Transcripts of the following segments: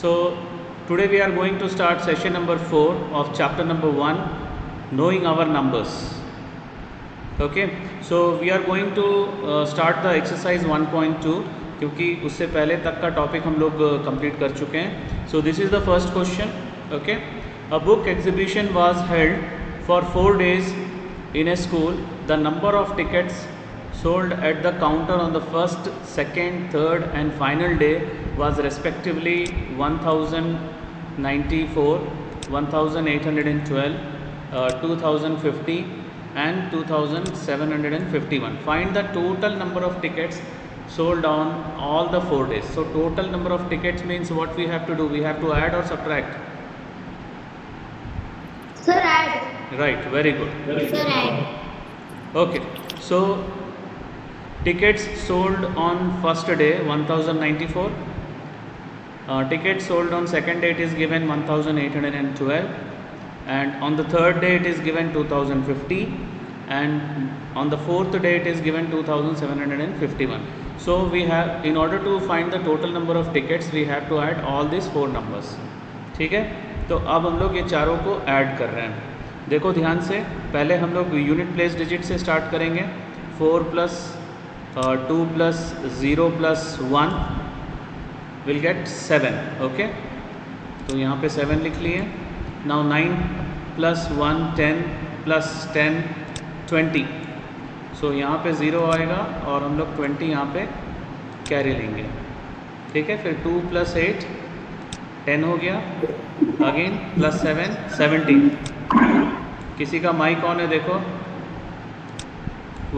So today we are going to start session number 4 of chapter number 1, knowing our numbers. Okay, so we are going to start the exercise 1.2 क्योंकि उससे पहले तक का topic हम लोग complete कर चुके हैं. So this is the first question. Okay, a book exhibition was held for 4 days in a school. The number of tickets sold at the counter on the first, second, third and final day was respectively 1094, 1812, 2050 and 2751. Find the total number of tickets sold on all the 4 days. So total number of tickets means what we have to do? We have to add or subtract? Sir, add. Right, very good. Sir, add. Okay, so tickets sold on first day 1094, tickets sold on second day it is given 1812, and on the third day it is given 2050, and on the fourth day it is given 2751. So we have, in order to find the total number of tickets, we have to add all these 4 numbers. ठीक है, तो अब हम लोग ये चारों को add कर रहे हैं. देखो ध्यान से, पहले हम लोग यूनिट प्लेस डिजिट से स्टार्ट करेंगे. 4 + 2 + 0 + 1 विल गेट 7. ओके, तो यहाँ पे 7 लिख लिए. नाउ 9 + 1 10 + 10 20. सो यहाँ पे 0 आएगा और हम लोग 20 यहाँ पे कैरी लेंगे. ठीक है, फिर 2 + 8 10 हो गया. अगेन +7 17. किसी का माइक ऑन है देखो.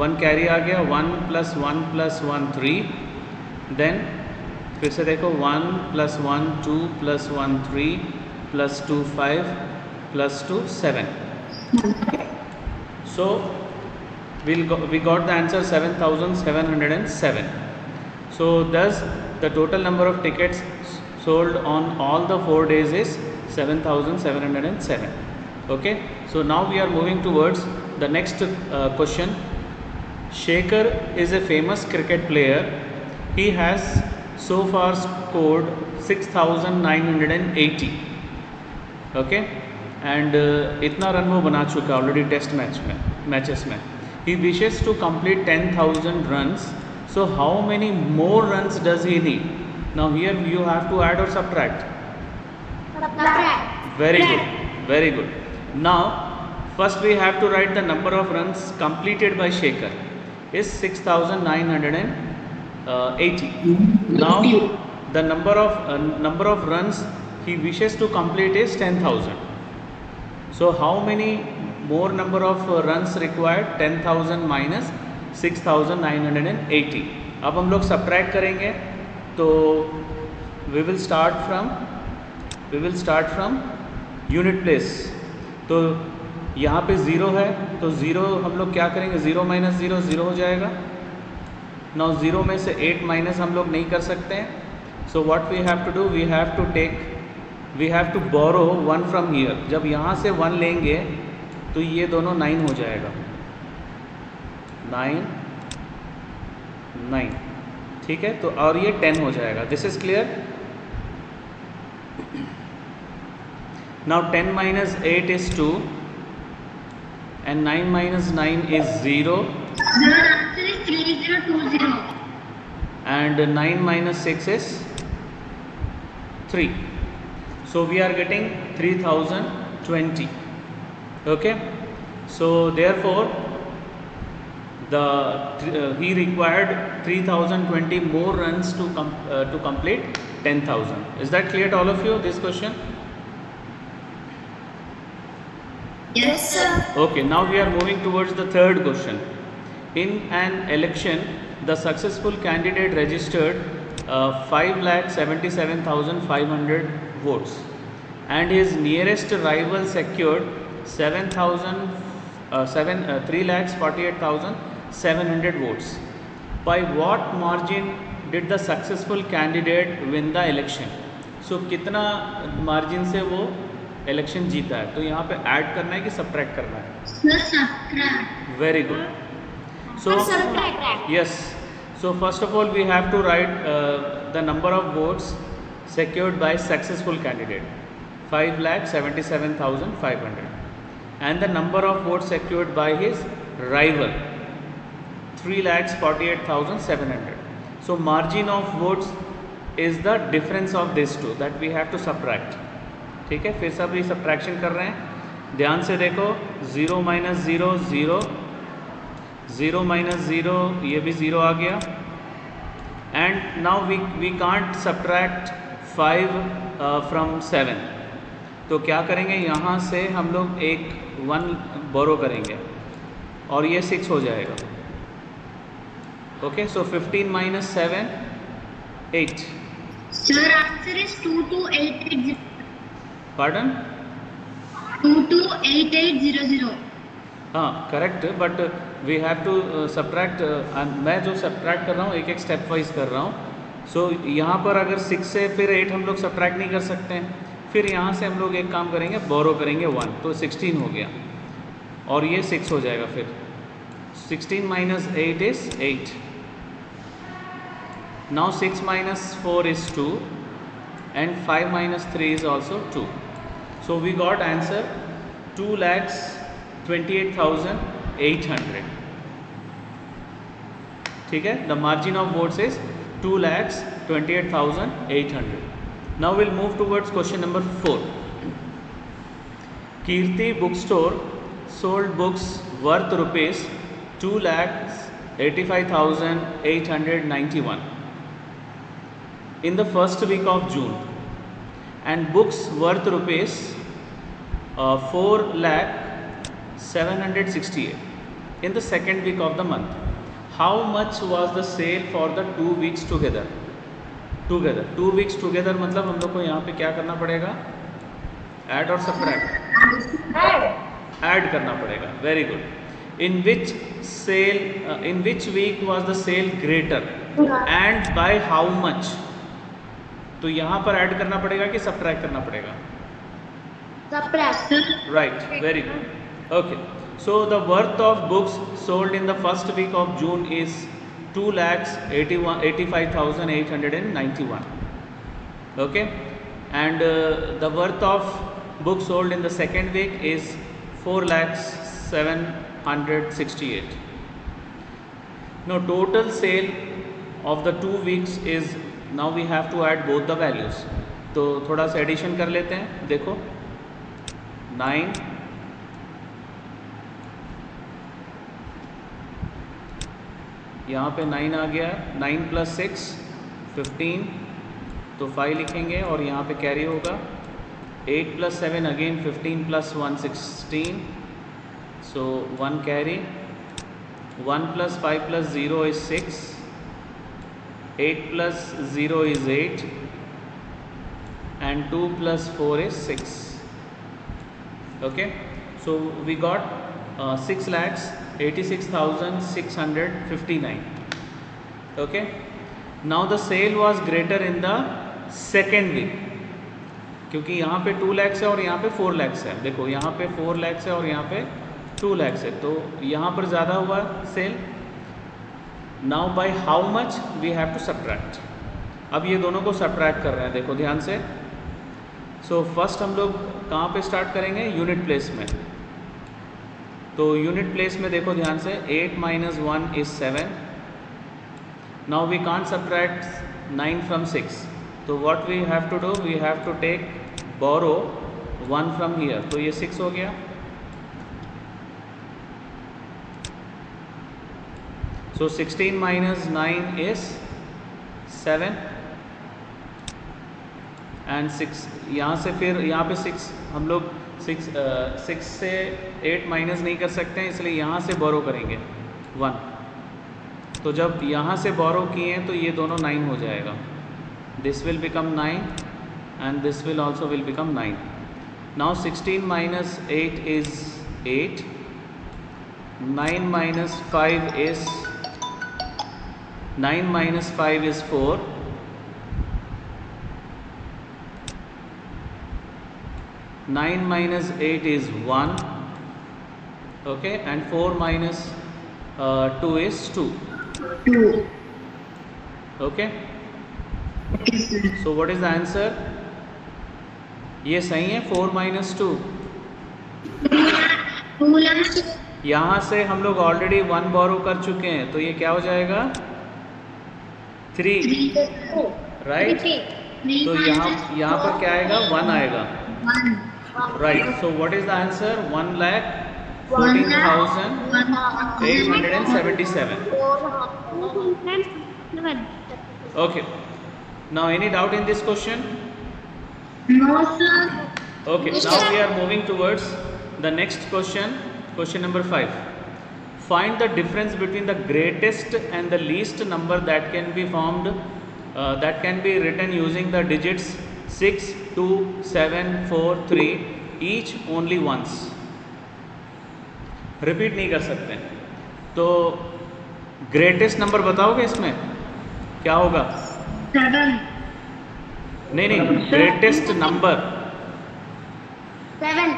1 कैरी आ गया. 1 + 1 + 1 3. देन फिर से देखो 1 + 1 2 + 1 3 + 2 5 + 2 7. So we got the answer 7707. So thus the total number of tickets sold on all the 4 days is 7707. Okay, so now we are moving towards the next question. Shekhar is a famous cricket player. He has so far scored 6980. Okay, and इतना run वो बना चुका already test matches में. He wishes to complete 10,000 runs. So how many more runs does he need? Now here you have to add or subtract. Subtract. Very good, very good. Now first we have to write the number of runs completed by Shekhar is 6980. Now the number of runs he wishes to complete is 10,000. So how many more number of runs required? 10,000 minus 6980. अब हम लोग subtract करेंगे. तो we will start from unit place. तो यहाँ पे 0 है, तो 0 हम लोग क्या करेंगे? 0 - 0 0 हो जाएगा. नाउ 0 में से 8 माइनस हम लोग नहीं कर सकते हैं. So what we have to do? We have to borrow 1 from here. जब यहाँ से 1 लेंगे तो ये दोनों 9 हो जाएगा. 9 9. ठीक है, तो और ये 10 हो जाएगा. This is clear. Now 10 - 8 is 2 and 9 - 9 is 0. The answer is 3020. And 9 - 6 is 3. So we are getting 3020. Okay, so therefore he required 3020 more runs to complete 10,000. Is that clear to all of you, this question? Yes, sir. Okay, now we are moving towards the third question. In an election, the successful candidate registered 5,77,500 votes and his nearest rival secured 3,48,700 votes. By what margin did the successful candidate win the election? So कितना margin से वो election जीता है? तो यहाँ पे add करना है कि सब्ट्रैक्ट करना है? Sir, subtract. Very good. So Subtract. yes, so first of all we have to write the number of votes secured by successful candidate 5,77,500, and the number of votes secured by his rival 3,48,700. So margin of votes is the difference of these two that we have to subtract. ठीक है, फिर सब ये subtraction कर रहे हैं, ध्यान से देखो. 0 minus 0 0, 0 minus 0 ये भी 0 आ गया. And now we can't subtract 5 from 7. तो क्या करेंगे, यहाँ से हम लोग एक 1 बोरो करेंगे और ये 6 हो जाएगा. Okay, so 15 minus 7, 8. Sir, answer is 228800. Pardon? 228800. हाँ correct, but we have to subtract. मैं जो सब्ट्रैक्ट कर रहा हूँ एक एक स्टेप वाइज कर रहा हूँ. सो यहाँ पर अगर 6 से फिर 8 हम लोग सब्ट्रैक्ट नहीं कर सकते हैं. फिर यहाँ से हम लोग एक काम करेंगे, बोरो करेंगे 1, तो 16 हो गया और ये 6 हो जाएगा. फिर 16 minus 8 is 8. Now 6 minus 4 is 2 and 5 minus 3 is also 2. So we got answer 2,28,800. ठीक है, the margin of votes is 2,28,800. Now we'll move towards question number 4. Kirti bookstore sold books worth rupees 2,85,891 in the first week of June, and books worth rupees 4,768 in the second week of the month. How much was the sale for the 2 weeks together? 2 weeks together मतलब हम लोग को यहाँ पे क्या करना पड़ेगा, add और सब्ट्रैक्ट, ऐड करना पड़ेगा. Very good. In which week was the sale greater and by how much? तो यहाँ पर ऐड करना पड़ेगा कि सब्ट्रैक्ट करना पड़ेगा? Subtract. Right, very good. Okay, so the worth of books sold in the first week of June is 2,85,891. Okay, and the worth of books sold in the second week is 4,768. Now total sale of the 2 weeks is, now we have to add both the values. तो थोड़ा सा addition कर लेते हैं. देखो 9 यहाँ पे 9 आ गया. 9 plus 6 15, तो 5 लिखेंगे और यहाँ पे कैरी होगा. 8 plus 7 again 15 plus 1 16, so 1 carry. 1 plus 5 plus 0 is 6. 8 plus 0 is 8 and 2 plus 4 is 6. Okay, so we got 6,86,659. Okay, now the sale was greater in the second week, क्योंकि यहाँ पे 2 lakhs है और यहाँ पे 4 lakhs है. देखो यहाँ पे 4 lakhs है और यहाँ पे 2 lakhs है, तो यहाँ पर ज़्यादा हुआ sale. Now by how much we have to subtract. अब ये दोनों को सब्ट्रैक्ट कर रहे हैं, देखो ध्यान से. सो फर्स्ट हम लोग कहाँ पे स्टार्ट करेंगे, यूनिट प्लेस में. तो यूनिट प्लेस में देखो ध्यान से, 8 minus 1 is 7. Now we can't subtract 9 from 6. तो what we have to do, we have to take borrow 1 from here. तो ये 6 हो गया. So 16 minus 9 is 7 and 6. यहाँ से फिर यहाँ पे 6 हम लोग 6 से 8 माइनस नहीं कर सकते हैं, इसलिए यहाँ से बोरो करेंगे 1. तो जब यहाँ से बोरो किए हैं तो ये दोनों 9 हो जाएगा. This will become 9 and this will also will become 9. Now 16 minus 8 is 8. 9 minus 5 is 9 minus 5 is 4. 9 minus 8 is 1. Okay, and 4 minus 2 is 2. 2. Okay. Okay, sir. So what is the answer? ये सही है 4 - 2। कूलम्स यहाँ से हम लोग already 1 बोरो कर चुके हैं, तो ये क्या हो जाएगा 3, राइट? तो यहाँ पर क्या आएगा 1 आएगा, right? So what is the answer? 1,14,877। Okay, now any doubt in this question? No, sir. Okay, now we are moving towards the next question, question number 5. Find the difference between the greatest and the least number that can be formed, that can be written using the digits 6, 2, 7, 4, 3, each only once. Repeat नहीं कर सकते, तो greatest number बताओगे इसमें क्या होगा? 7. नहीं, greatest number. 7.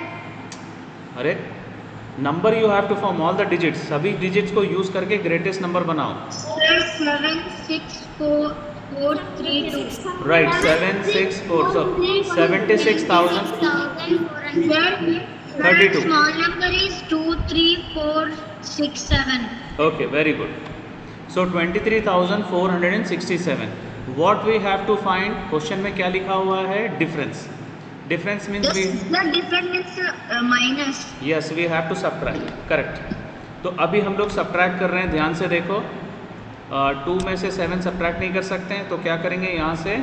अरे number you have to form all the digits, सभी डिजिट्स को यूज करके ग्रेटेस्ट नंबर बनाओ। 7, 6, 4, 4, 3, 2. Right, 7, 6, 4, so 76,032. Small number is 2, 3, 4, 6, 7. Okay, very good. So 23,467. What we have to find? Question में क्या लिखा हुआ है? Difference. Difference means The difference means minus. Yes, we have to subtract, correct. तो अभी हम लोग सब्ट्रैक्ट कर रहे हैं, ध्यान से देखो। 2 में से 7 सब्ट्रैक्ट नहीं कर सकते हैं, तो क्या करेंगे? यहाँ से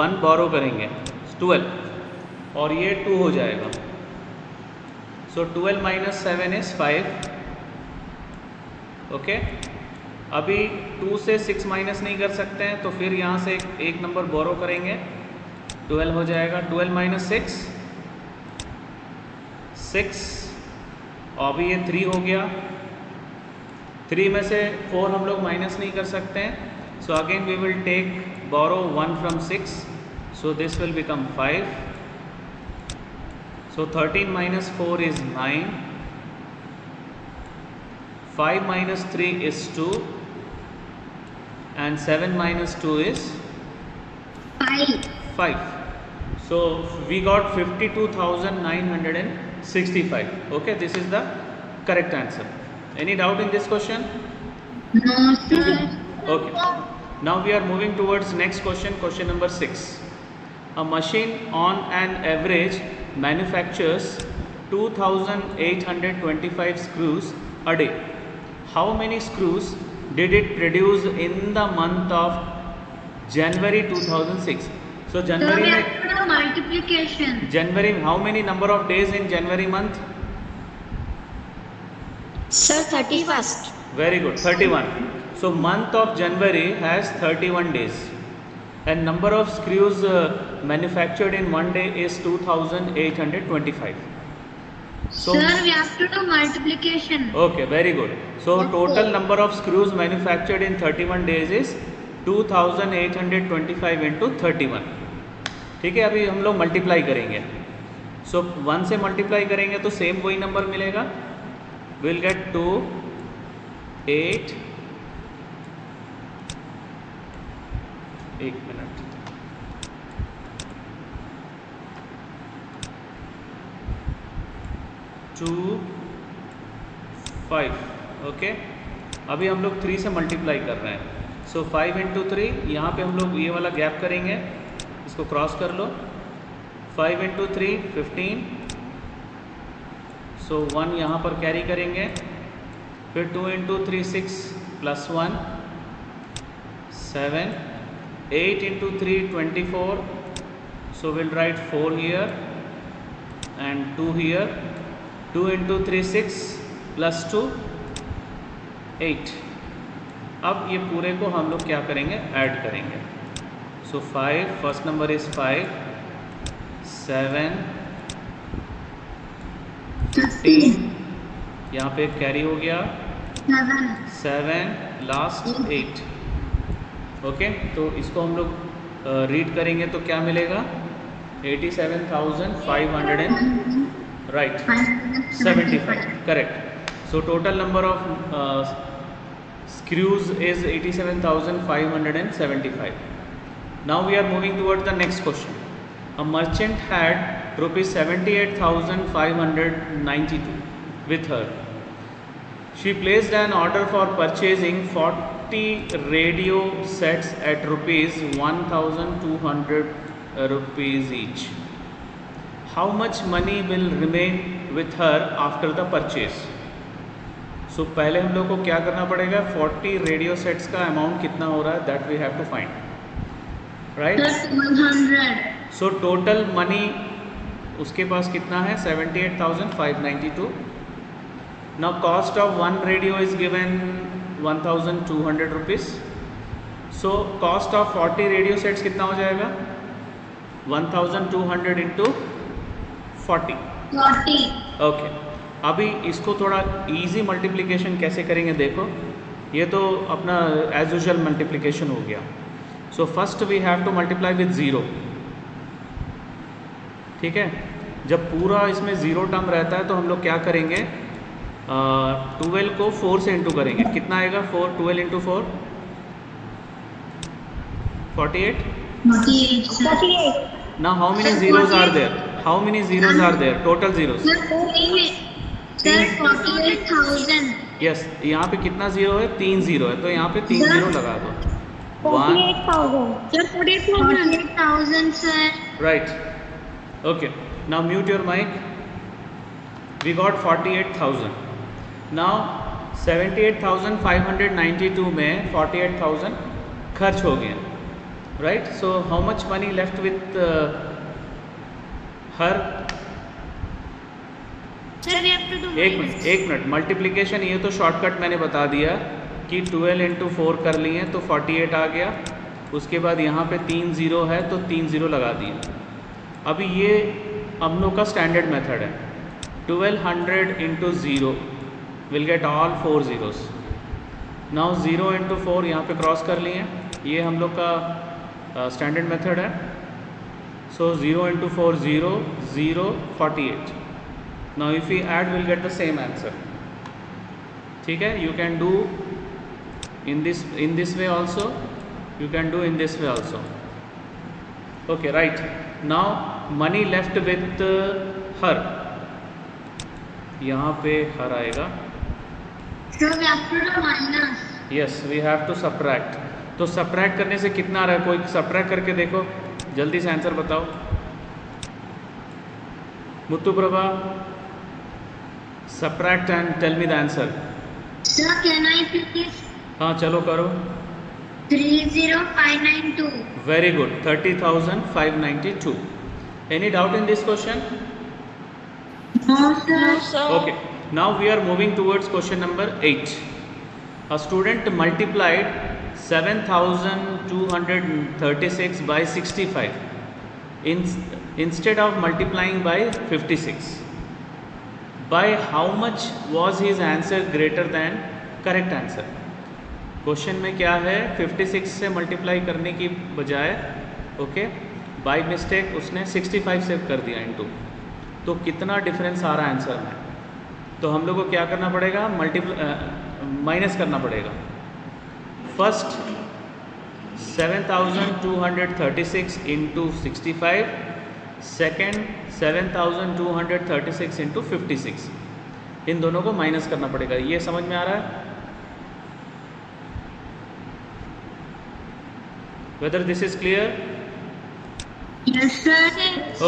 1 बोरो करेंगे, 12, और ये 2 हो जाएगा। सो 12 - 7 इज 5। ओके, अभी 2 से 6 माइनस नहीं कर सकते हैं, तो फिर यहाँ से एक नंबर बोरो करेंगे, 12 हो जाएगा। 12 - 6, 6, और अभी ये 3 हो गया। 3 में से 4 हम लोग माइनस नहीं कर सकते हैं, so again we will take borrow 1 from 6, so this will become 5। So 13 - 4 is 9, 5 - 3 is 2, and 7 - 2 is 5. So we got 52,965. Okay, this is the correct answer. Any doubt in this question? No, sir. Okay, now we are moving towards next question, question number 6. A machine on an average manufactures 2,825 screws a day. How many screws did it produce in the month of January 2006? So So January we में, have to do multiplication. January, how many number of days in January month? Sir, 31st. Very good, 31. So month of January has 31 days, and number of screws manufactured in one day is 2,825. So Sir, we have to do multiplication. okay, very good. So total number of screws manufactured in 31 days is 2,825 into 31. ठीक है, अभी हम लोग multiply करेंगे। सो 1 से multiply करेंगे तो same वही नंबर मिलेगा, विल गेट 2, 8, 1 मिनट, 2, 5। ओके, अभी हम लोग 3 से मल्टीप्लाई कर रहे हैं, सो 5 into 3, यहाँ पे हम लोग ये वाला गैप करेंगे, इसको क्रॉस कर लो। 5 into 3, 15, सो 1 यहाँ पर कैरी करेंगे, फिर 2 into 3, 6 plus 1, 7, 8 into 3, 24, so we'll write 4 here and 2 here, 2 into 3, 6 plus 2, 8। अब ये पूरे को हम लोग क्या करेंगे? ऐड करेंगे। सो 5, फर्स्ट नंबर इज 5, 7, 15, यहाँ पे कैरी हो गया 7, लास्ट 8। ओके, तो इसको हम लोग रीड करेंगे तो क्या मिलेगा? 87,500 right 75, correct. So total number of screws is 87,575. Now we are moving towards the next question. A merchant had rupees 78,592 with her. She placed an order for purchasing 40 radio sets at rupees 1,200 rupees each. How much money will remain with her after the purchase? So पहले हम लोग को क्या करना पड़ेगा, 40 radio sets का amount कितना हो रहा है, that we have to find, right. 100. So total money उसके पास कितना है, 78,592. Now cost of one radio is given 1,200 rupees. So cost of 40 radio sets कितना हो जाएगा, 1,200 इंटू 40. 40. ओके. अभी इसको थोड़ा इजी मल्टीप्लिकेशन कैसे करेंगे देखो. ये तो अपना एज यूजुअल मल्टीप्लिकेशन हो गया. So first we have to multiply with zero. ठीक है. जब पूरा इसमें ज़ीरो टर्म रहता है तो हम लोग क्या करेंगे, 12 को 4 से इंटू करेंगे. कितना आएगा, 4, 12 into 4 48. 48. 48. Now how many zeros are there? How many zeros are there? Total zeros. Sir, 48,000. Yes. यहाँ पे कितना जीरो है, 3 जीरो है, तो यहाँ पे 3 जीरो लगा दो. 48,000. Sir, 48,000, sir. Right. Okay. Now mute your mic. We got 48,000. Now 78,592 में 48,000 खर्च हो गए. Right. So how much money left with her? Sir, we have to do एक मिनट मल्टीप्लिकेशन ये तो शॉर्टकट मैंने बता दिया कि 12 इंटू 4 कर लिए तो 48 आ गया. उसके बाद यहाँ पे 3 ज़ीरो है तो 3 ज़ीरो लगा दिए. अभी ये हम लोग का स्टैंडर्ड मेथड है. 1200 into zero will get all 4 zeros. Now 0 into 4 यहाँ पे क्रॉस कर लिए. ये हम लोग का स्टैंडर्ड मेथड है. सो 0 into 4 0 0 48. Now if we add we'll get the same answer. ठीक है. You can do in this way also, you can do in this way also. Okay, right. Now money left with her. यहाँ पे her आएगा. Sir, we have to do minus. Yes, we have to subtract. तो subtract करने से कितना आ रहा है, कोई subtract करके देखो, जल्दी से आंसर बताओ. Muthu Prabha, subtract and tell me the answer. Sir, can I please? हाँ चलो करो. 30,592. Very good. 30,592. Any doubt in this question? No, sir. Okay. Now we are moving towards question number 8. A student multiplied 7,236 by 65 instead of multiplying by 56. By how much was his answer greater than correct answer? Question में क्या है, 56 से multiply करने की बजाय okay by mistake उसने 65 से कर दिया इनटू. तो कितना डिफरेंस आ रहा है आंसर में. तो हम लोग को क्या करना पड़ेगा, माइनस करना पड़ेगा. First 7,236 into 65, second 7,236 into 56. इन दोनों को माइनस करना पड़ेगा. ये समझ में आ रहा है? Whether this is clear? Yes, sir.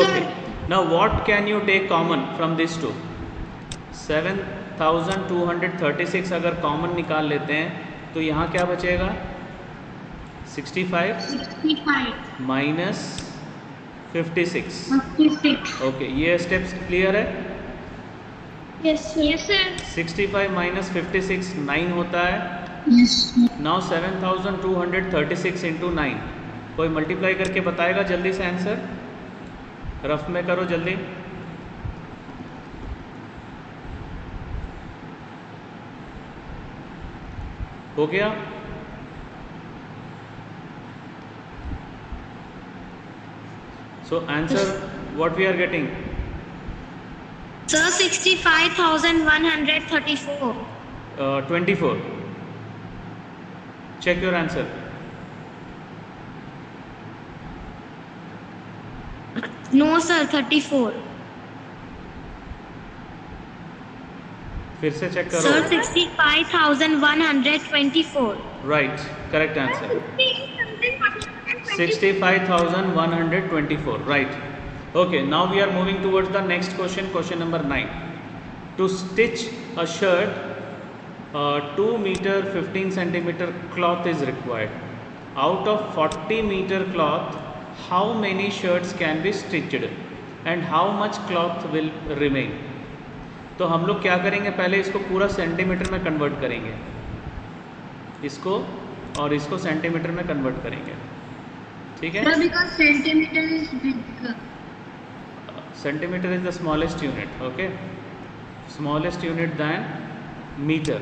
Okay. Now what can you take common from these two? 7,236 अगर कॉमन निकाल लेते हैं तो यहाँ क्या बचेगा, 65 माइनस 56. ओके, ये स्टेप्स क्लियर है? Yes, sir. 65 माइनस 56 9 होता है. Yes. Now 7,236 into 9. कोई मल्टीप्लाई करके बताएगा जल्दी से आंसर? रफ में करो जल्दी. हो गया? So answer what we are getting? Sir, 65,134. 24. Check your answer. No, sir. 34. फिर से चेक करो. Sir, 65,124. Right, correct answer. 65,124. Right. Okay, now we are moving towards the next question, question number 9. To stitch a shirt, 2 meter 15 centimeter cloth is required. Out of 40 meter cloth, how many shirts can be stitched and how much cloth will remain? तो हम लोग क्या करेंगे, पहले इसको पूरा centimetre में convert करेंगे, इसको और इसको सेंटीमीटर में कन्वर्ट करेंगे. ठीक है. Sir, because centimeter is big. Centimeter is the smallest unit. Okay, smallest unit than metre.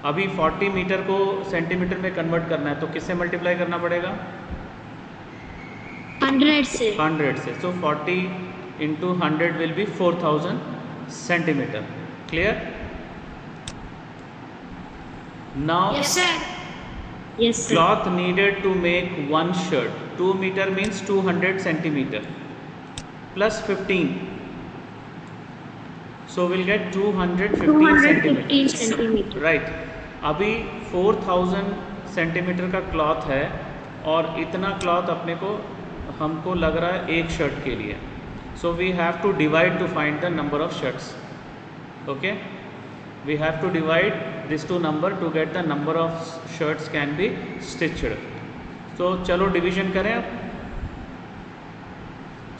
अभी 40 मीटर को सेंटीमीटर में कन्वर्ट करना है तो किससे मल्टीप्लाई करना पड़ेगा? 100 से. 100 से. सो 40 into 100 will be 4000 centimetre. Clear? Now Yes, sir. Yes, sir. cloth needed to make one shirt. 2 meter means 200 centimeter plus 15. So we'll get 215 215 centimeters. centimeter. Right. अभी 4000 सेंटीमीटर का क्लॉथ है और इतना क्लॉथ अपने को हमको लग रहा है एक शर्ट के लिए. So we have to divide to find the number of shirts. Okay, we have to divide these two number to get the number of shirts can be stitched. So चलो डिवीजन करें अब.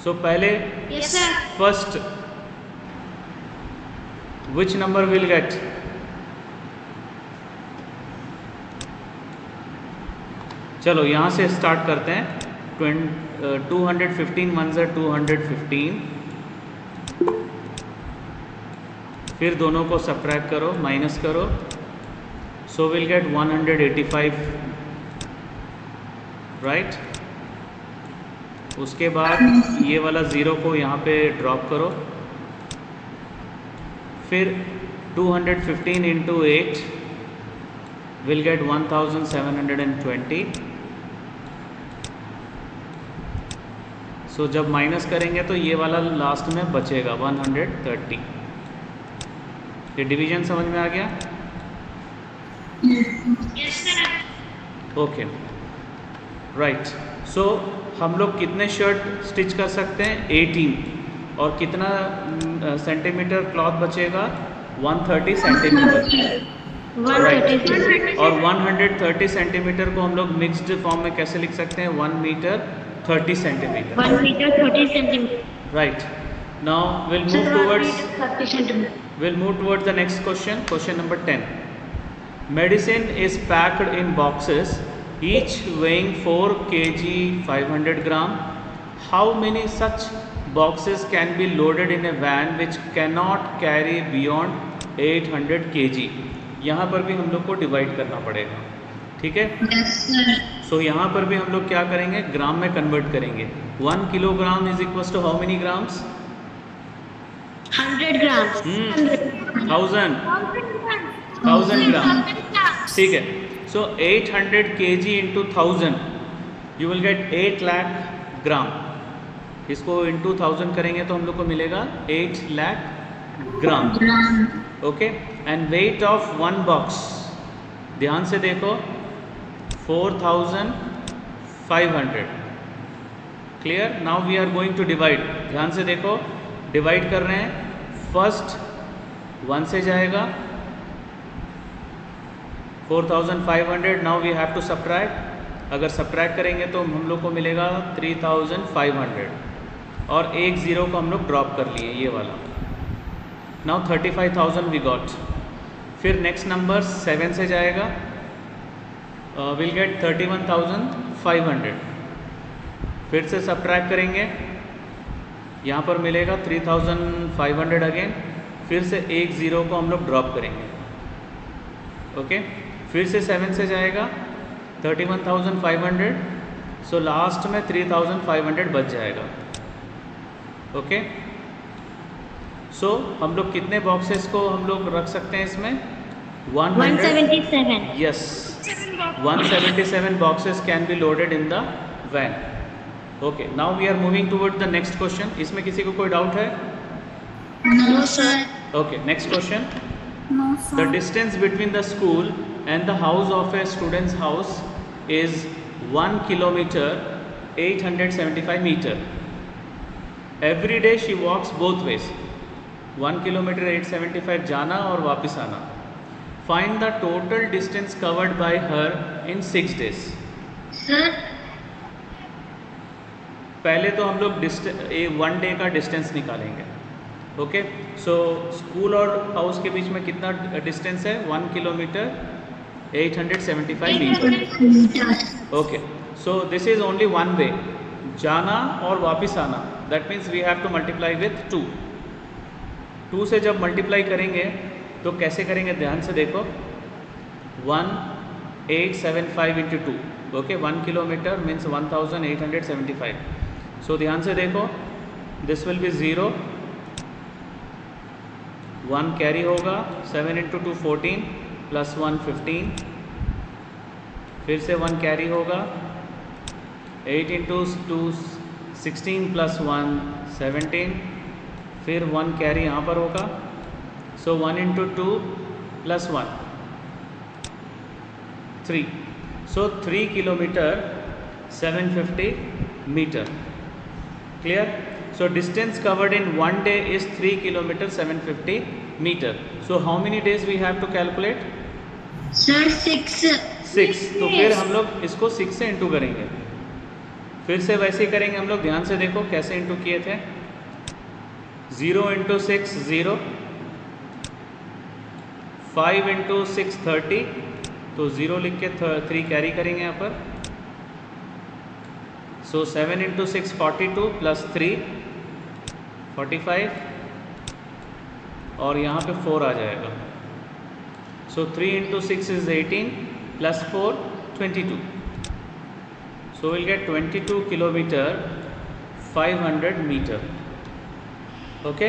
So पहले Yes, sir. first which number will get? चलो यहाँ से start करते हैं. 215 1 are 215. फिर दोनों को सब्ट्रैक्ट करो, माइनस करो. सो विल गेट 185. राइट. उसके बाद ये वाला ज़ीरो को यहाँ पे ड्रॉप करो. फिर 215 इंटू 8 विल गेट 1720. सो जब माइनस करेंगे तो ये वाला लास्ट में बचेगा 130. ये डिवीजन समझ में आ गया? Yes, sir. Okay, right. So हम लोग कितने शर्ट स्टिच कर सकते हैं? 18. और कितना सेंटीमीटर क्लॉथ बचेगा? 130 सेंटीमीटर. 130. और 130 सेंटीमीटर को हम लोग मिक्स्ड फॉर्म में कैसे लिख सकते हैं? 1 metre 30 centimetre. 1 meter 30 centimeter. Right. Now will move towards 30 centimeter. We'll move towards the next question, question number 10. Medicine is packed in boxes, each weighing 4 kg 500 gram. How many such boxes can be loaded in a van which cannot carry beyond 800 kg? यहाँ पर भी हम लोग को divide करना पड़ेगा. ठीक है. Yes, sir. सो यहाँ पर भी हम लोग क्या करेंगे? ग्राम में कन्वर्ट करेंगे. 1 kilogram is equal to how many grams? 100 grams. 1000 gram. ठीक है. So 800 kg into 1000 you will get 8 lakh gram. इसको इंटू 1000 करेंगे तो हम लोग को मिलेगा 8 lakh gram. Okay. And weight of one box, ध्यान से देखो, 4500. Clear? Now we are going to divide. ध्यान से देखो, डिवाइड कर रहे हैं. फर्स्ट 1 से जाएगा 4500. Now we have to subtract. अगर सब्ट्रैक्ट करेंगे तो हम लोग को मिलेगा 3500 और एक ज़ीरो को हम लोग ड्रॉप कर लिए, ये वाला. Now 35,000 we got. फिर नेक्स्ट नंबर 7 से जाएगा, विल गेट 31,500. फिर से सब्ट्रैक्ट करेंगे, यहाँ पर मिलेगा 3500 अगेन. फिर से एक ज़ीरो को हम लोग ड्रॉप करेंगे. ओके. फिर से 7 से जाएगा 31,500. सो लास्ट में 3,500 बच जाएगा. ओके. सो हम लोग कितने बॉक्सेस को हम लोग रख सकते हैं इसमें? 177. Yes, 177 boxes can be loaded in the van. Okay, now we are moving toward the next question. इसमें किसी को कोई डाउट है? No, sir. Okay, next question. No, The distance between the school and the house of a student's house is 1 kilometer 875 meter. Every day she walks both ways. 1 kilometer 875 जाना और वापस आना. Find the total distance covered by her in 6 days. Sir, पहले तो हम लोग 1 day का distance निकालेंगे. ओके, सो स्कूल और हाउस के बीच में कितना डिस्टेंस है? 1 kilometre 875 metre. Okay, so this is only one way, जाना और वापस आना. That means we have to multiply with 2. 2 से जब मल्टीप्लाई करेंगे तो कैसे करेंगे? ध्यान से देखो. 1875 इंटू 2. Okay, 1 kilometre means 1875. सो ध्यान से देखो, दिस विल बी 0, 1 कैरी होगा. 7 इंटू 2 14 प्लस 1 15. फिर से 1 कैरी होगा. 8 इंटू 2 16 प्लस 1 17. फिर 1 कैरी यहाँ पर होगा. So 1 into 2 plus 1 3. So 3 kilometre 750 metre. Clear? So distance covered in 1 day is 3 kilometer 750 meter. So how many days we have to calculate? sir, 6. 6. तो फिर हम लोग इसको 6 से इंटू करेंगे. फिर से वैसे ही करेंगे हम लोग. ध्यान से देखो कैसे इंटू किए थे. 0 इंटू 6 0. 5 इंटू 6 30. तो 0 लिख के 3 कैरी करेंगे यहाँ पर. सो 7 इंटू 6 42 प्लस 3 45 और यहाँ पे 4 आ जाएगा. So 3 into 6 is 18 plus 4 22. So will get 22 kilometre 500 metre. Okay,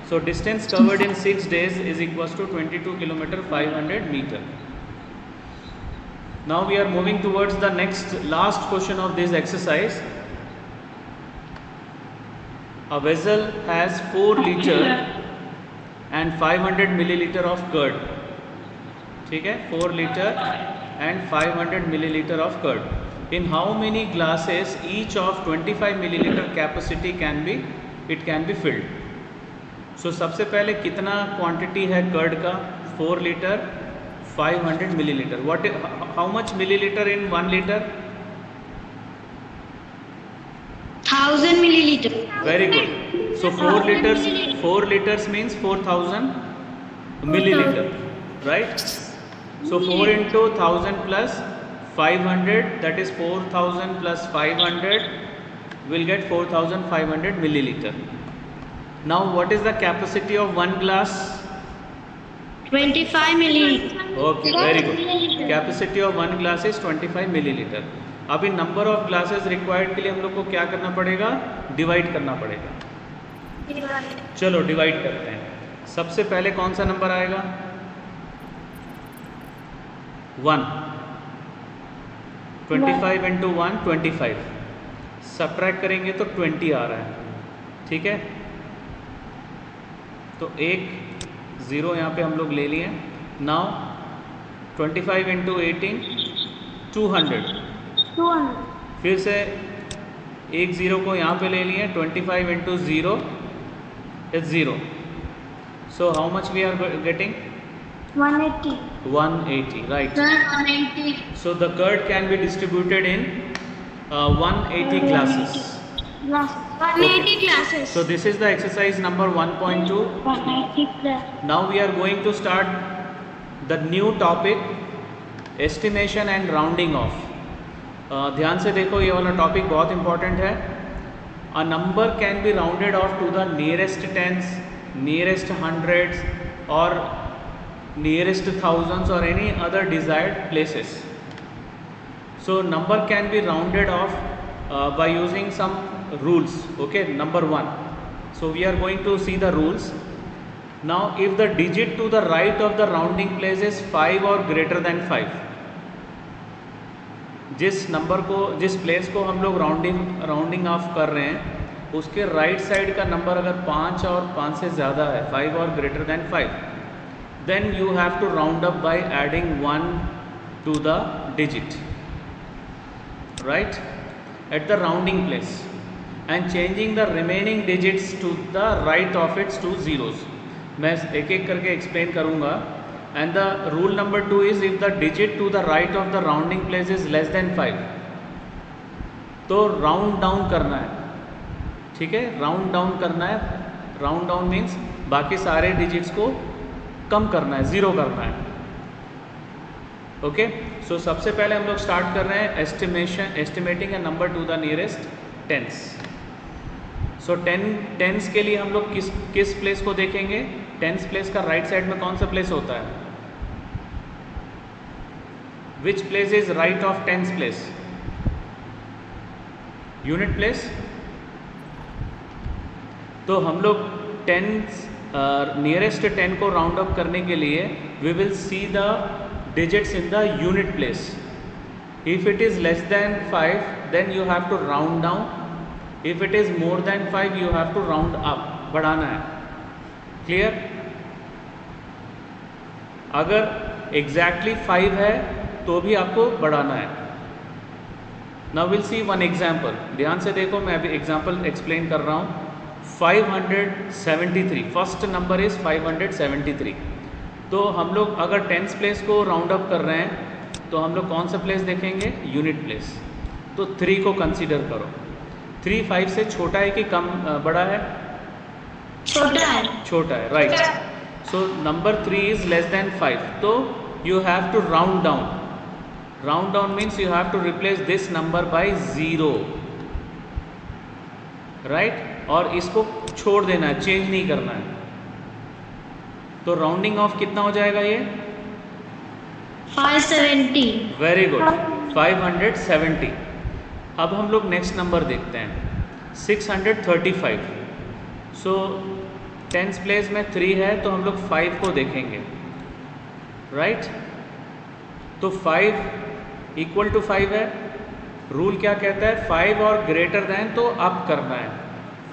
so distance covered in 6 days is equals to 22 kilometer 500 meter. Now we are moving towards the next last question of this exercise. A vessel has 4 liter and 500 milliliter of curd. ठीक है, 4 liter and 500 milliliter of curd. In how many glasses each of 25 milliliter capacity can be filled? So सबसे पहले कितना quantity है curd का? 4 liter 500 milliliter. How much milliliter in 1 liter? 1000 milliliter. Very good. So 4 liters means 4000 milliliter, right? So 4 into 1000 plus 500, that is 4000 plus 500 will get 4500 milliliter. Now what is the capacity of one glass? 25 milliliter. Okay, very good. Capacity of one glass is 25 milliliter. अभी number of glasses required के लिए हम लोग को क्या करना पड़ेगा? Divide करना पड़ेगा. चलो डिवाइड करते हैं. सबसे पहले कौन सा नंबर आएगा? 1. 25 इंटू 1 25. सब्ट्रैक्ट करेंगे तो 20 आ रहा है. ठीक है, तो एक 0 यहाँ पे हम लोग ले लिए. Now 25 into 18 200. फिर से एक 0 को यहाँ पे ले लिए. 25 into 0 is 0. So how much we are getting? 180. 180, right? Sir, 180. So the curd can be distributed in 180 glasses. 180 glasses. So this is the exercise number 1.2. 180 plus. Now we are going to start the new topic, estimation and rounding off. ध्यान से देखो, ये वाला topic बहुत important है. A number can be rounded off to the nearest tens, nearest hundreds और nearest thousands और any other desired places. So number can be rounded off by using some rules. Okay, number 1. So we are going to see the rules. Now if the digit to the right of the rounding place is 5 or greater than 5, जिस number को, जिस place को हम लोग rounding off कर रहे हैं, उसके राइट साइड का नंबर अगर 5 और 5 से ज़्यादा है, 5 और greater than 5, then you have to round up by adding 1 to the digit, right, at the rounding place and changing the remaining digits to the right of its two zeros. मैं एक एक करके explain करूँगा. And the rule number 2 is if the digit to the right of the rounding place is less than 5, तो round down करना है, ठीक है, round down करना है. Round down means बाकी सारे digits को कम करना है, ज़ीरो करना है. ओके, सो सबसे पहले हम लोग स्टार्ट कर रहे हैं estimating a number to the nearest tens. So tens के लिए हम लोग किस प्लेस को देखेंगे? टेंस प्लेस का राइट साइड में कौन सा प्लेस होता है? Which place is right of tens place? Unit place. तो हम लोग टेंस नियरेस्ट 10 को राउंड अप करने के लिए we will see the digits in the unit place. If it is less than 5, then you have to round down. If it is more than 5, you have to round up, बढ़ाना है. Clear? अगर exactly 5 है तो भी आपको बढ़ाना है. Now we'll see one example. ध्यान से देखो, मैं अभी example explain कर रहा हूँ. 573, first number is 573. तो हम लोग अगर टेंस प्लेस को राउंड अप कर रहे हैं तो हम लोग कौन सा प्लेस देखेंगे? Unit place. तो 3 को कंसीडर करो. 3 5 से छोटा है कि कम, बड़ा है? छोटा है. छोटा है, right. So number 3 is less than 5, तो you have to round down. Round down means you have to replace this number by 0, right, और इसको छोड़ देना है, चेंज नहीं करना है. तो राउंडिंग ऑफ कितना हो जाएगा ये? 570. Very good, 570. अब हम लोग नेक्स्ट नंबर देखते हैं, 635. सो टेंस प्लेस में 3 है तो हम लोग 5 को देखेंगे, राइट. तो 5 इक्वल टू 5 है. रूल क्या कहता है? 5 और ग्रेटर देन तो अप करना है,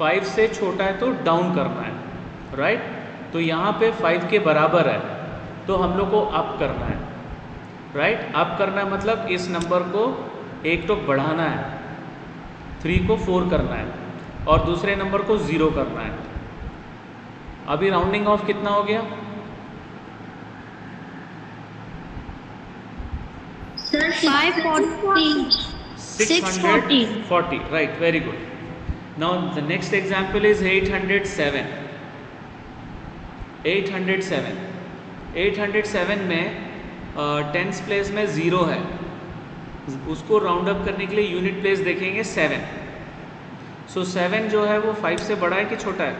5 से छोटा है तो डाउन करना है, राइट. तो यहाँ पे 5 के बराबर है तो हम लोग को अप करना है, राइट. अप करना है मतलब इस नंबर को एक तो बढ़ाना है, 3 को 4 करना है और दूसरे नंबर को 0 करना है. अभी राउंडिंग ऑफ कितना हो गया? Sir, 540. 640, right, very good. Now the next example is 807. 807 में टेंस प्लेस में 0 है, उसको राउंड अप करने के लिए यूनिट प्लेस देखेंगे 7. सो 7 जो है वो 5 से बड़ा है कि छोटा है?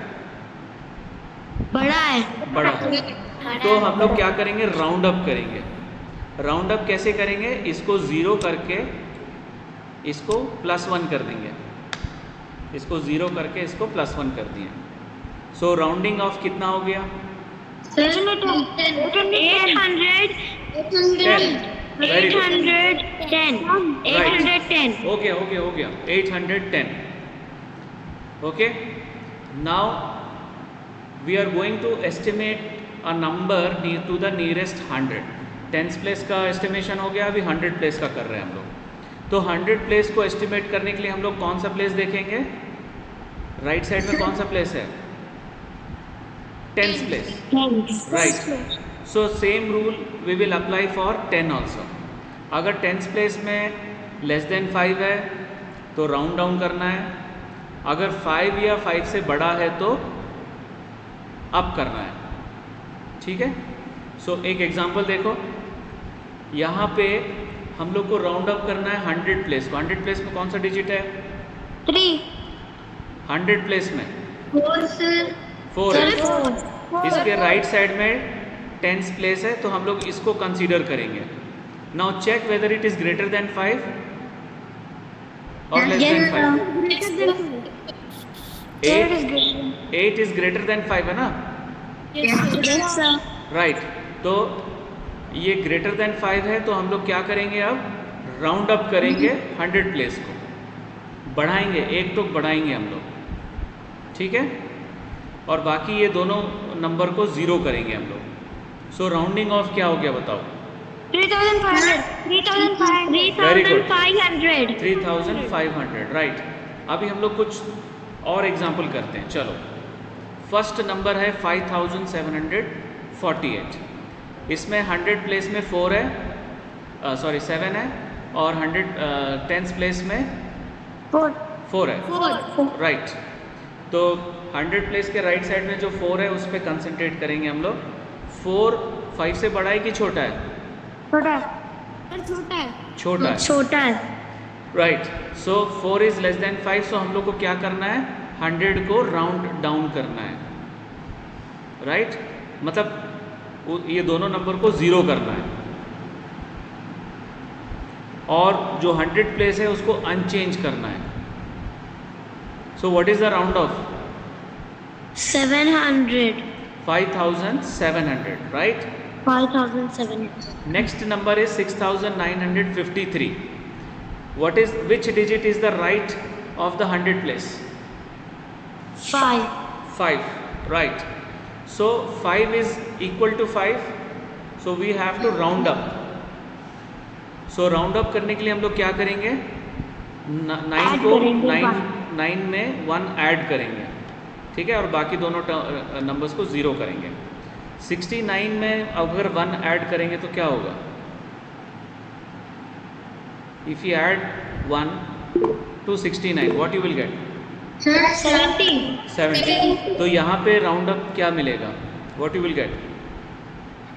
बड़ा है. बड़ा है. तो हम लोग क्या करेंगे? राउंड अप करेंगे. राउंड अप कैसे करेंगे? इसको 0 करके इसको +1 कर देंगे, इसको 0 करके इसको +1 कर दिए. सो राउंडिंग ऑफ कितना हो गया? 810. Very good. 810. ओके हो गया 810. Okay, now we are going to estimate a number to the nearest 100. Tens place का एस्टिमेशन हो गया, अभी 100 प्लेस का कर रहे हैं हम लोग. तो 100 प्लेस को एस्टिमेट करने के लिए हम लोग कौन सा प्लेस देखेंगे? राइट साइड में कौन सा प्लेस है? Tens place, right. So same rule we will apply for 10 also. अगर टेंस प्लेस में लेस देन 5 है तो राउंड डाउन करना है, अगर 5 या 5 से बड़ा है तो अप करना है, ठीक है. सो एक एग्जांपल देखो, यहाँ पे हम लोग को राउंड अप करना है 100 प्लेस को. 100 प्लेस में कौन सा डिजिट है? 3. 100 प्लेस में 4 sir. 4 है. इसके राइट साइड में टेंस प्लेस है तो हम लोग इसको कंसीडर करेंगे. Now check whether it is greater than 5 और less than 5. 8 is greater than 5 है ना, Yes, sir. राइट. तो ये ग्रेटर देन 5 है तो हम लोग क्या करेंगे? अब राउंड अप करेंगे 100 प्लेस को, बढ़ाएंगे, एक टुक बढ़ाएंगे हम लोग, ठीक है, और बाकी ये दोनों नंबर को ज़ीरो करेंगे हम लोग। सो राउंडिंग ऑफ क्या हो गया बताओ? 3,500. 3,500. 3,500, राइट। अभी हम लोग कुछ और एग्जाम्पल करते हैं, चलो। फर्स्ट नंबर है 5,748, इसमें 100 प्लेस में 4 है, 7 है, और 10 प्लेस में 4 है, राइट। तो 100 प्लेस के राइट साइड में जो 4 है उस पर कंसंट्रेट करेंगे हम लोग। 4 5 से बड़ा है कि छोटा है? छोटा है. Right. So 4 is less than 5, सो हम लोग को क्या करना है? 100 को राउंड डाउन करना है, राइट। मतलब ये दोनों नंबर को ज़ीरो करना है, और जो 100 प्लेस है उसको अनचेंज करना है। So what is the round of? 700. 5,700, right. 5,700. Next number is 6,953. Which digit is the right of the 100 place? 5. 5, right. So 5 is equal to 5, so we have to round up. So round up करने के लिए हम लोग क्या करेंगे? 9 में 1 add करेंगे, ठीक है, और बाकी दोनों नंबर्स को ज़ीरो करेंगे। 69 में अगर 1 ऐड करेंगे तो क्या होगा? If you add 1 to 69, what you will get? 70. तो यहाँ पे राउंड अप क्या मिलेगा? What you will get?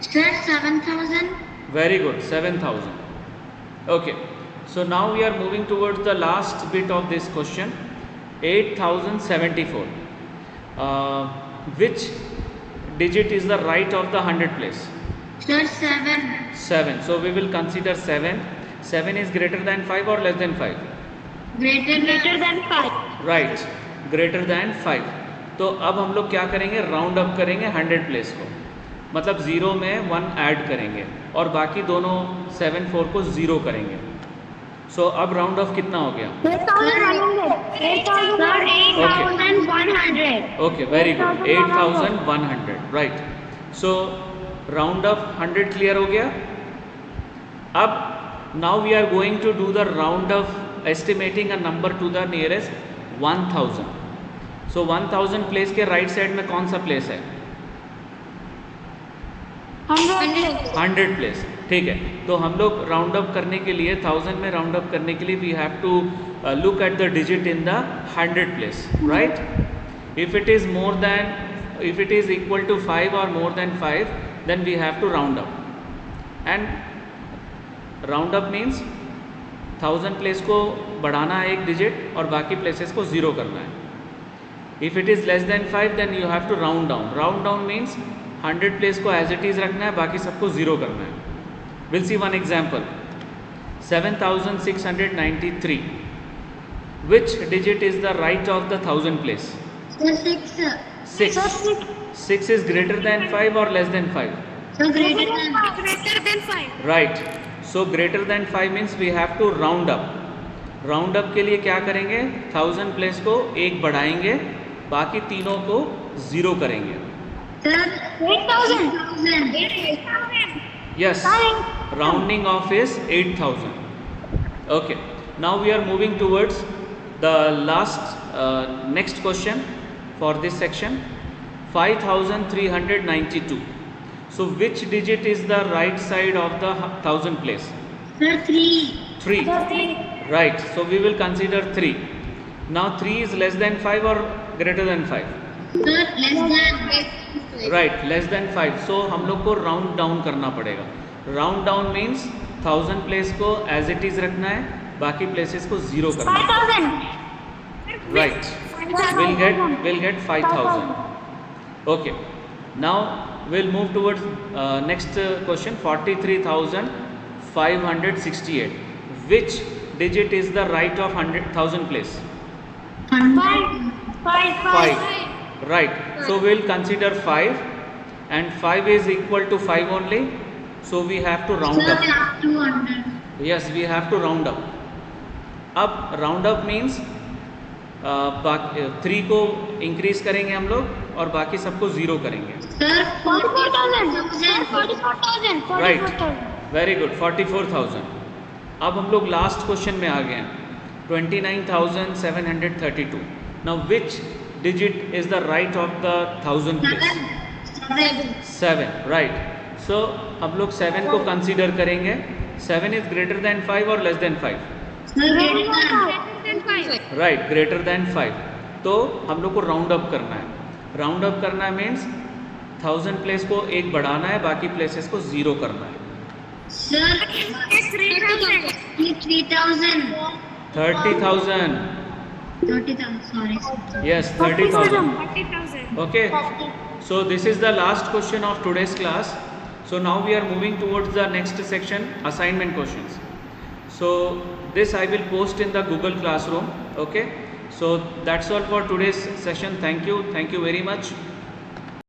7,000. Very good, 7,000. Okay, so now we are moving towards the last bit of this question, 8,074. Which digit is the right of the 100 place? 7. 7. So we will consider 7. 7 is greater than 5 or less than 5? Greater than 5. Right, greater than 5. तो अब हम लोग क्या करेंगे? Round up करेंगे 100 place को, मतलब 0 में 1 ऐड करेंगे और बाकी दोनों 7 4 को 0 करेंगे। सो अब राउंड ऑफ कितना हो गया? 8,100. Okay, very good, 8,100, right. So round off 100 clear हो गया। अब now we are going to do the round off estimating a number to the nearest 1000। So 1000 place के राइट साइड में कौन सा प्लेस है? 100 प्लेस, ठीक है। तो हम लोग राउंड अप करने के लिए 1000 में राउंड अप करने के लिए we have to look at the digit in the 100 place, right. If it is equal to 5 और more than 5, then we have to round up, and round up means 1000 place को बढ़ाना है एक digit और बाकी प्लेसेस को 0 करना है। If it is less than 5, then you have to round down. Round down means 100 place को एज इट इज़ रखना है, बाकी सबको 0 करना है। Will see one example, 7,693. Which digit is the right of the 1000 place? 6. 6 is greater than 5 और less than 5? Greater than 5. Right. So greater than 5 means we have to round up. Round up के लिए क्या करेंगे? 1000 place को 1 बढ़ाएंगे, बाकी तीनों को 0 करेंगे। 8,000. Yes, rounding off is 8,000. Okay, now we are moving towards the next question for this section, 5,392. So which digit is the right side of the 1000 place? 3. Right, so we will consider 3. Now 3 is less than 5 or greater than 5? Right, less than 5। सो हम लोग को round down करना पड़ेगा। Round down means 1000 place को as it is रखना है, बाकी places को 0 करना है। 5,000. Right, we'll get 5,000. Okay, now we'll move towards next question, 43,568. Which digit is the right of 100,000 place? 5. Right, so we'll consider 5, and 5 is equal to 5 only, so we have to round up. Yes, we have to round up. अब round up means 3 को increase करेंगे हम लोग और बाकी सबको 0 करेंगे. Sir, 44,000. Sir, 44,000. Right, 44,000. Very good. 44,000. अब हम लोग लास्ट क्वेश्चन में आ गए हैं. 29,732. Now which digit is the right of the 1000 place? 7. Right. So हम लोग 7 को कंसीडर करेंगे. 7 इज ग्रेटर देन 5 और less than 5? Right, greater than 5. तो हम लोग को राउंड अप करना है. राउंड अप करना मीन्स 1000 प्लेस को एक बढ़ाना है, बाकी प्लेसेस को 0 करना है. Sir, 3,000. 30,000. 30,000. Sorry, sir. Yes, 30,000. 40,000. Okay. So this is the last question of today's class. So now we are moving towards the next section, assignment questions. So this I will post in the Google Classroom. Okay. So that's all for today's session. Thank you very much.